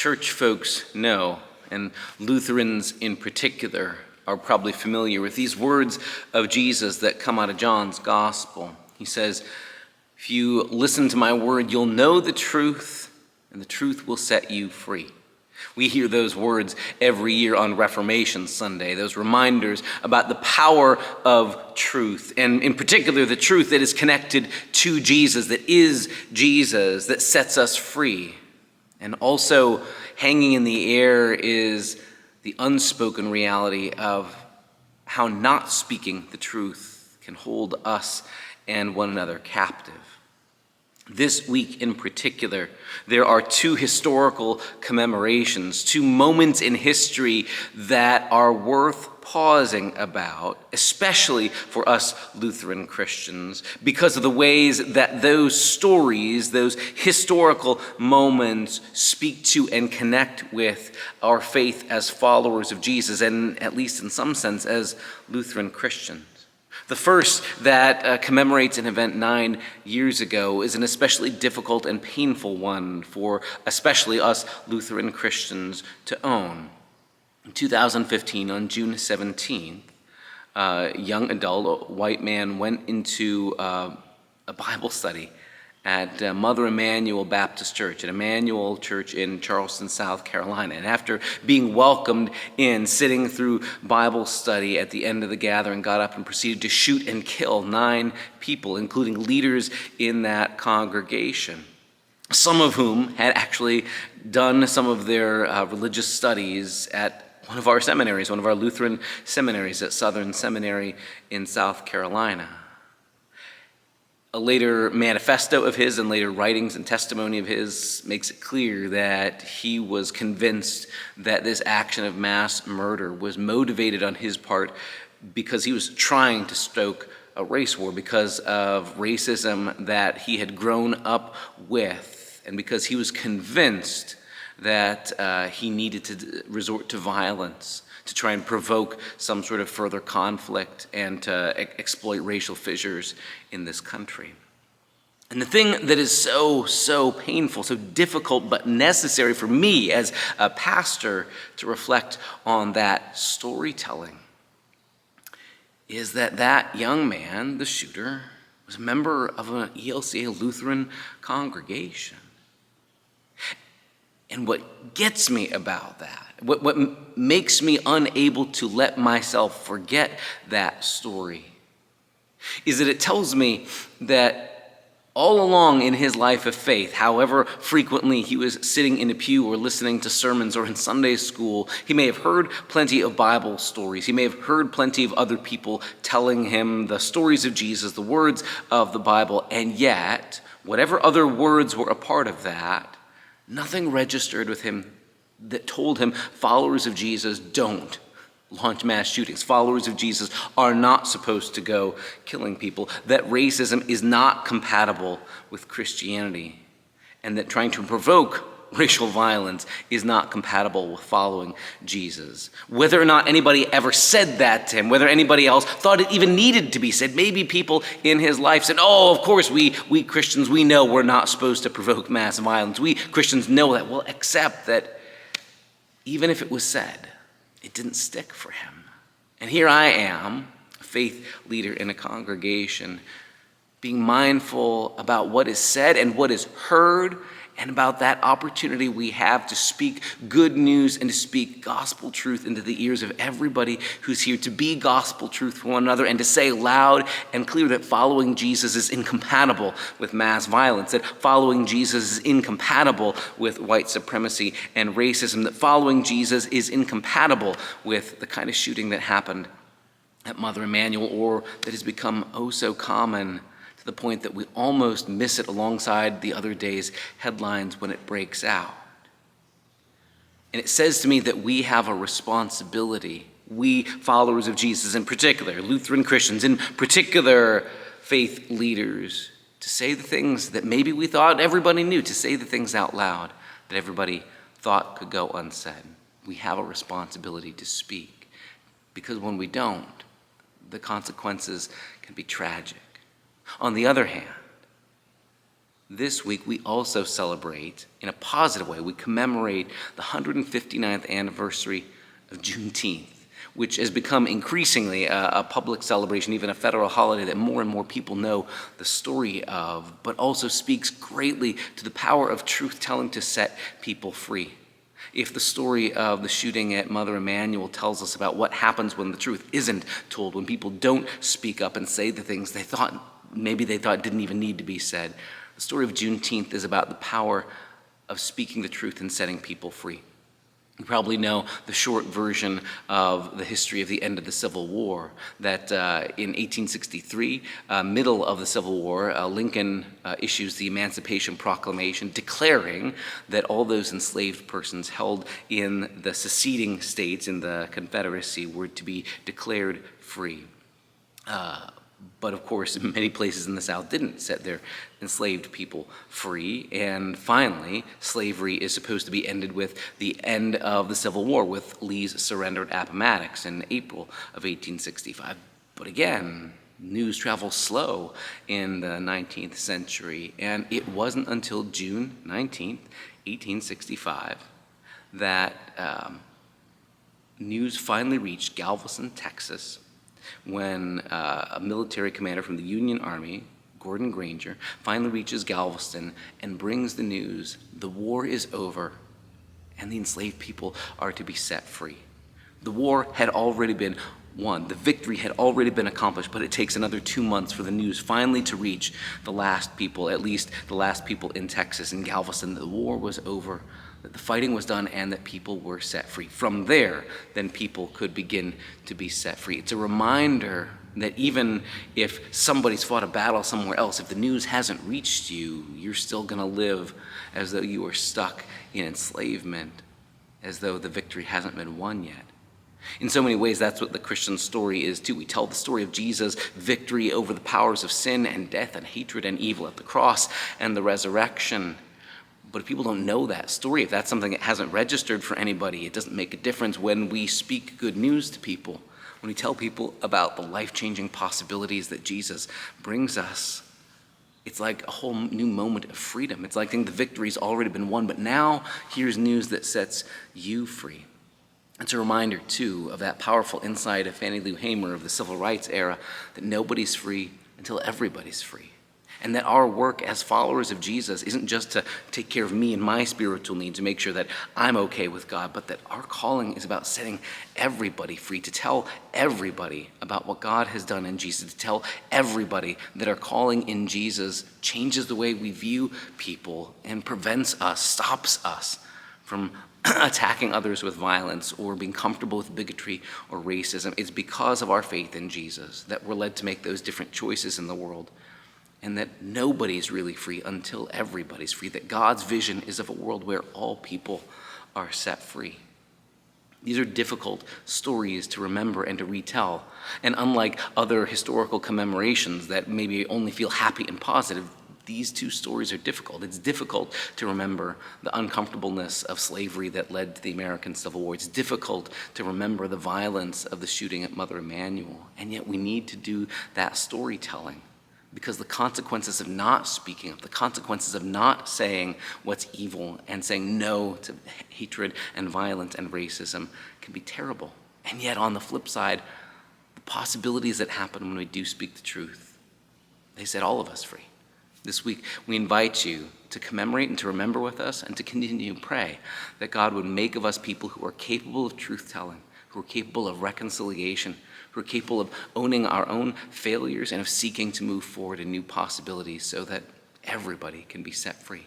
Church folks know, and Lutherans in particular are probably familiar with these words of Jesus that come out of John's gospel. He says, "If you listen to my word, you'll know the truth, and the truth will set you free." We hear those words every year on Reformation Sunday, those reminders about the power of truth, and in particular the truth that is connected to Jesus, that is Jesus, that sets us free. And also hanging in the air is the unspoken reality of how not speaking the truth can hold us and one another captive. This week in particular, there are two historical commemorations, two moments in history that are worth pausing about, especially for us Lutheran Christians, because of the ways that those stories, those historical moments, speak to and connect with our faith as followers of Jesus, and at least in some sense as Lutheran Christians. The first that commemorates an event 9 years ago is an especially difficult and painful one for especially us Lutheran Christians to own. In 2015, on June 17th, a young adult, a white man, went into a Bible study at Mother Emanuel Baptist Church, an Emanuel church in Charleston, South Carolina. And after being welcomed in, sitting through Bible study at the end of the gathering, got up and proceeded to shoot and kill 9 people, including leaders in that congregation, some of whom had actually done some of their religious studies at one of our seminaries, one of our Lutheran seminaries at Southern Seminary in South Carolina. A later manifesto of his and later writings and testimony of his makes it clear that he was convinced that this action of mass murder was motivated on his part because he was trying to stoke a race war, because of racism that he had grown up with, and because he was convinced that he needed to resort to violence to try and provoke some sort of further conflict and to exploit racial fissures in this country. And the thing that is so painful, so difficult, but necessary for me as a pastor to reflect on that storytelling is that that young man, the shooter, was a member of an ELCA Lutheran congregation. And what gets me about that, what makes me unable to let myself forget that story, is that it tells me that all along in his life of faith, however frequently he was sitting in a pew or listening to sermons or in Sunday school, he may have heard plenty of Bible stories. He may have heard plenty of other people telling him the stories of Jesus, the words of the Bible, and yet, whatever other words were a part of that, nothing registered with him that told him followers of Jesus don't launch mass shootings. Followers of Jesus are not supposed to go killing people, that racism is not compatible with Christianity, and that trying to provoke racial violence is not compatible with following Jesus. Whether or not anybody ever said that to him, whether anybody else thought it even needed to be said, maybe people in his life said, "Oh, of course, we Christians, we know we're not supposed to provoke mass violence. We Christians know that." Well, except that even if it was said, it didn't stick for him. And here I am, a faith leader in a congregation, being mindful about what is said and what is heard, and about that opportunity we have to speak good news and to speak gospel truth into the ears of everybody who's here, to be gospel truth for one another, and to say loud and clear that following Jesus is incompatible with mass violence, that following Jesus is incompatible with white supremacy and racism, that following Jesus is incompatible with the kind of shooting that happened at Mother Emanuel, or that has become oh so common to the point that we almost miss it alongside the other day's headlines when it breaks out. And it says to me that we have a responsibility, we followers of Jesus in particular, Lutheran Christians in particular, faith leaders, to say the things that maybe we thought everybody knew, to say the things out loud that everybody thought could go unsaid. We have a responsibility to speak, because when we don't, the consequences can be tragic. On the other hand, this week we also celebrate, in a positive way, we commemorate the 159th anniversary of Juneteenth, which has become increasingly a public celebration, even a federal holiday that more and more people know the story of, but also speaks greatly to the power of truth-telling to set people free. If the story of the shooting at Mother Emanuel tells us about what happens when the truth isn't told, when people don't speak up and say the things they thought didn't even need to be said, the story of Juneteenth is about the power of speaking the truth and setting people free. You probably know the short version of the history of the end of the Civil War, that in 1863, middle of the Civil War, Lincoln issues the Emancipation Proclamation declaring that all those enslaved persons held in the seceding states in the Confederacy were to be declared free. But of course, many places in the South didn't set their enslaved people free. And finally, slavery is supposed to be ended with the end of the Civil War, with Lee's surrender at Appomattox in April of 1865. But again, news travels slow in the 19th century. And it wasn't until June 19th, 1865, that news finally reached Galveston, Texas, when a military commander from the Union Army, Gordon Granger, finally reaches Galveston and brings the news: the war is over and the enslaved people are to be set free. The war had already been won. The victory had already been accomplished, but it takes another 2 months for the news finally to reach the last people, at least the last people in Texas, in Galveston, that the war was over, that the fighting was done, and that people were set free. From there, then people could begin to be set free. It's a reminder that even if somebody's fought a battle somewhere else, if the news hasn't reached you, you're still going to live as though you were stuck in enslavement, as though the victory hasn't been won yet. In so many ways, that's what the Christian story is too. We tell the story of Jesus' victory over the powers of sin and death and hatred and evil at the cross and the resurrection. But if people don't know that story, if that's something that hasn't registered for anybody, it doesn't make a difference when we speak good news to people, when we tell people about the life-changing possibilities that Jesus brings us. It's like a whole new moment of freedom. It's like the victory's already been won, but now here's news that sets you free. It's a reminder, too, of that powerful insight of Fannie Lou Hamer of the Civil Rights era, that nobody's free until everybody's free. And that our work as followers of Jesus isn't just to take care of me and my spiritual needs and make sure that I'm okay with God, but that our calling is about setting everybody free, to tell everybody about what God has done in Jesus, to tell everybody that our calling in Jesus changes the way we view people and prevents us, stops us from attacking others with violence or being comfortable with bigotry or racism. It's because of our faith in Jesus that we're led to make those different choices in the world, and that nobody's really free until everybody's free, that God's vision is of a world where all people are set free. These are difficult stories to remember and to retell, and unlike other historical commemorations that maybe only feel happy and positive, these two stories are difficult. It's difficult to remember the uncomfortableness of slavery that led to the American Civil War. It's difficult to remember the violence of the shooting at Mother Emanuel. And yet we need to do that storytelling, because the consequences of not speaking up, the consequences of not saying what's evil and saying no to hatred and violence and racism can be terrible. And yet on the flip side, the possibilities that happen when we do speak the truth, they set all of us free. This week, we invite you to commemorate and to remember with us and to continue to pray that God would make of us people who are capable of truth-telling, who are capable of reconciliation, who are capable of owning our own failures and of seeking to move forward in new possibilities so that everybody can be set free.